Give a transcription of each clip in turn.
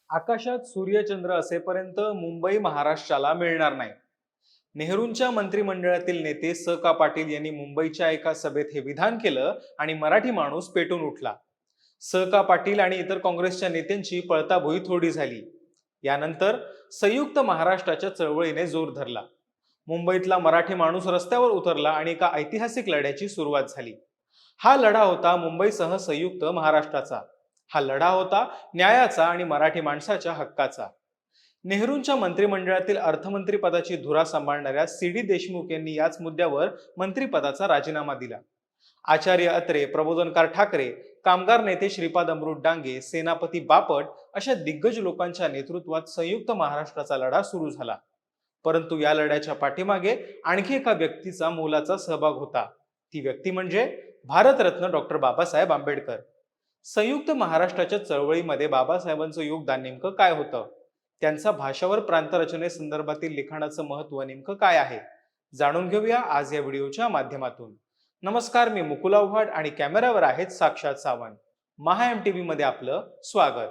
आकाशात सूर्यचंद्र असेपर्यंत मुंबई महाराष्ट्राला मिळणार नाही. नेहरूंच्या मंत्रिमंडळातील नेते स का पाटील यांनी मुंबईच्या एका सभेत हे विधान केलं आणि मराठी माणूस पेटून उठला. स का पाटील आणि इतर काँग्रेसच्या नेत्यांची पळताभुई थोडी झाली. यानंतर संयुक्त महाराष्ट्राच्या चळवळीने जोर धरला. मुंबईतला मराठी माणूस रस्त्यावर उतरला आणि एका ऐतिहासिक लढ्याची सुरुवात झाली. हा लढा होता मुंबईसह संयुक्त महाराष्ट्राचा. हा लढा होता न्यायाचा आणि मराठी माणसाच्या हक्काचा. नेहरूंच्या मंत्रिमंडळातील अर्थमंत्री पदाची धुरा सांभाळणाऱ्या सी डी देशमुख यांनी याच मुद्द्यावर मंत्रिपदाचा राजीनामा दिला. आचार्य अत्रे, प्रबोधनकार ठाकरे, कामगार नेते श्रीपाद अमृत डांगे, सेनापती बापट अशा दिग्गज लोकांच्या नेतृत्वात संयुक्त महाराष्ट्राचा लढा सुरू झाला. परंतु या लढ्याच्या पाठीमागे आणखी एका व्यक्तीचा मोलाचा सहभाग होता. ती व्यक्ती म्हणजे भारतरत्न डॉक्टर बाबासाहेब आंबेडकर. संयुक्त महाराष्ट्राच्या चळवळीमध्ये बाबासाहेबांचं योगदान नेमकं काय होतं? त्यांचा भाषावर प्रांतरचनेसंदर्भातील लिखाणाचं महत्व नेमकं काय आहे? जाणून घेऊया आज या व्हिडिओच्या माध्यमातून. नमस्कार, मी मुकुल आव्हाड आणि कॅमेरावर आहेत साक्षात सावंत. महा MTV मध्ये आपलं स्वागत.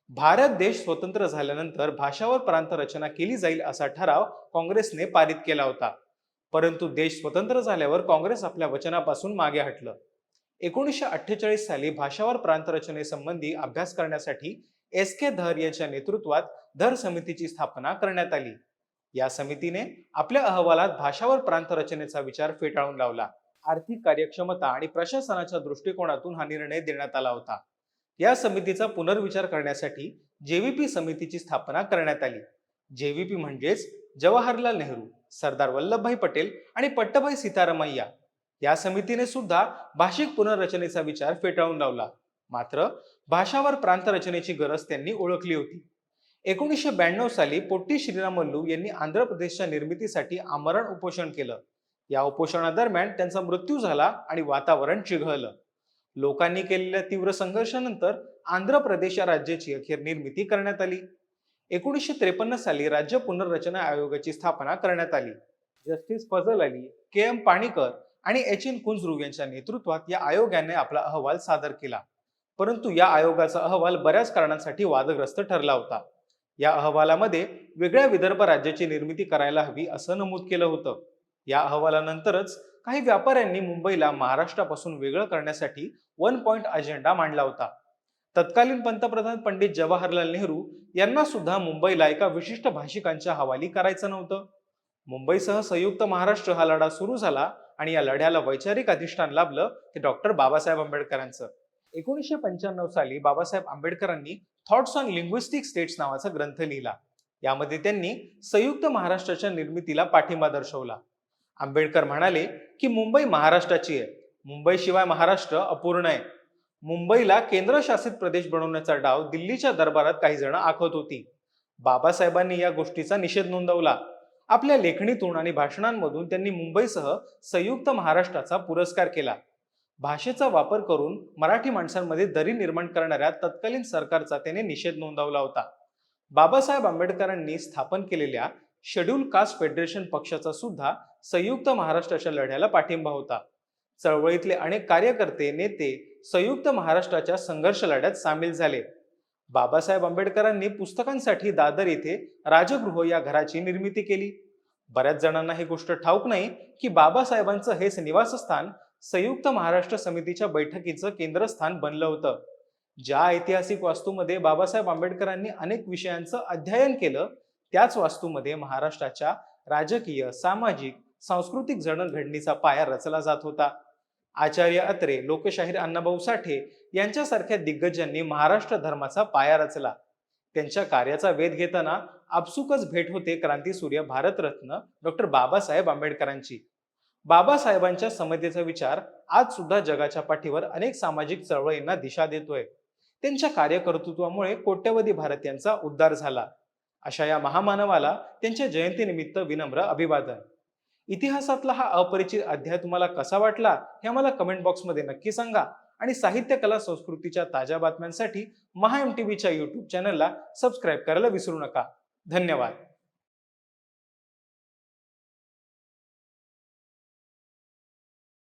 भारत देश स्वतंत्र झाल्यानंतर भाषावर प्रांतरचना केली जाईल असा ठराव काँग्रेसने पारित केला होता. परंतु देश स्वतंत्र झाल्यावर काँग्रेस आपल्या वचनापासून मागे हटलं. 1948 साली भाषावर प्रांतरचनेसंबंधी अभ्यास करण्यासाठी SK धर यांच्या नेतृत्वात धर समितीची स्थापना करण्यात आली. या समितीने आपल्या अहवालात भाषावर प्रांतरचनेचा विचार फेटाळून लावला. आर्थिक कार्यक्षमता आणि प्रशासनाच्या दृष्टिकोनातून हा निर्णय देण्यात आला होता. या समितीचा पुनर्विचार करण्यासाठी JVP समितीची स्थापना करण्यात आली. JVP म्हणजेच जवाहरलाल नेहरू, सरदार वल्लभभाई पटेल आणि पट्टभाई सीतारामय्या. या समितीने सुद्धा भाषिक पुनर्रचनेचा विचार फेटाळून लावला. मात्र भाषावर प्रांतरचनेची गरज त्यांनी ओळखली होती. 1992 साली पोट्टी श्रीरामल्लू यांनी आंध्र प्रदेशच्या निर्मितीसाठी आमरण उपोषण केलं. या उपोषणादरम्यान त्यांचा मृत्यू झाला आणि वातावरण चिघळलं. लोकांनी केलेल्या तीव्र संघर्षानंतर आंध्र प्रदेश या राज्याची अखेर निर्मिती करण्यात आली. 1953 साली राज्य पुनर्रचना आयोगाची स्थापना करण्यात आली. जस्टिस फजल अली, KM पाणीकर आणि HN कुंजरू यांच्या नेतृत्वात या आयोगाने आपला अहवाल सादर केला. परंतु या आयोगाचा अहवाल बऱ्याच कारणांसाठी वादग्रस्त ठरला होता. या अहवालामध्ये वेगळ्या विदर्भ राज्याची निर्मिती करायला हवी असं नमूद केलं होतं. या अहवालानंतरच काही व्यापाऱ्यांनी मुंबईला महाराष्ट्रापासून वेगळं करण्यासाठी 1 पॉइंट अजेंडा मांडला होता. तत्कालीन पंतप्रधान पंडित जवाहरलाल नेहरू यांना सुद्धा मुंबईला एका विशिष्ट भाषिकांच्या हवाली करायचं नव्हतं. मुंबईसह संयुक्त महाराष्ट्र हा लढा सुरू झाला आणि या लढ्याला वैचारिक अधिष्ठान लाभलं ते डॉक्टर बाबासाहेब आंबेडकरांचं. 1995 साली बाबासाहेब आंबेडकरांनी थॉट्स ऑन लिंग्विस्टिक स्टेट्स नावाचा ग्रंथ लिहिला. यामध्ये त्यांनी संयुक्त महाराष्ट्राच्या निर्मितीला पाठिंबा दर्शवला. आंबेडकर म्हणाले की मुंबई महाराष्ट्राची आहे, मुंबईशिवाय महाराष्ट्र अपूर्ण आहे. मुंबईला केंद्रशासित प्रदेश बनवण्याचा डाव दिल्लीच्या दरबारात काही जण आखत होती. बाबासाहेबांनी या गोष्टीचा निषेध नोंदवला. आपल्या लेखणीतून आणि भाषणांमधून त्यांनी मुंबईसह संयुक्त महाराष्ट्राचा पुरस्कार केला. भाषेचा वापर करून मराठी माणसांमध्ये दरी निर्माण करणाऱ्या तत्कालीन सरकारचा त्याने निषेध नोंदवला होता. बाबासाहेब आंबेडकरांनी स्थापन केलेल्या शेड्यूल कास्ट फेडरेशन पक्षाचा सुद्धा संयुक्त महाराष्ट्राच्या लढ्याला पाठिंबा होता. चळवळीतले अनेक कार्यकर्ते, नेते संयुक्त महाराष्ट्राच्या संघर्ष लढ्यात सामील झाले. बाबासाहेब आंबेडकरांनी पुस्तकांसाठी दादर येथे राजगृह या घराची निर्मिती केली. बऱ्याच जणांना ही गोष्ट ठाऊक नाही की बाबासाहेबांचं हेच निवासस्थान संयुक्त महाराष्ट्र समितीच्या बैठकीचं केंद्रस्थान बनलं होतं. ज्या ऐतिहासिक वास्तूमध्ये बाबासाहेब आंबेडकरांनी अनेक विषयांचं अध्ययन केलं, त्याच वास्तूमध्ये महाराष्ट्राच्या राजकीय, सामाजिक, सांस्कृतिक जडणघडणीचा पाया रचला जात होता. आचार्य अत्रे, लोकशाहीर अण्णाभाऊ साठे यांच्यासारख्या दिग्गजांनी महाराष्ट्र धर्माचा पाया रचला. त्यांच्या कार्याचा वेध घेताना आपसुकच भेट होते क्रांतीसूर्य भारतरत्न डॉक्टर बाबासाहेब आंबेडकरांची. बाबासाहेबांच्या समतेचा विचार आज सुद्धा जगाच्या पाठीवर अनेक सामाजिक चळवळींना दिशा देतोय. त्यांच्या कार्यकर्तृत्वामुळे कोट्यवधी भारतीयांचा उद्धार झाला. अशा या महामानवाला त्यांच्या जयंतीनिमित्त विनम्र अभिवादन. इतिहासातला हा अपरिचित अध्याय तुम्हाला कसा वाटला हे आम्हाला कमेंट बॉक्समध्ये नक्की सांगा आणि साहित्य, कला, संस्कृतीच्या ताज्या बातम्यांसाठी महा MTVच्या YouTube चॅनलला सबस्क्राईब करायला विसरू नका. धन्यवाद.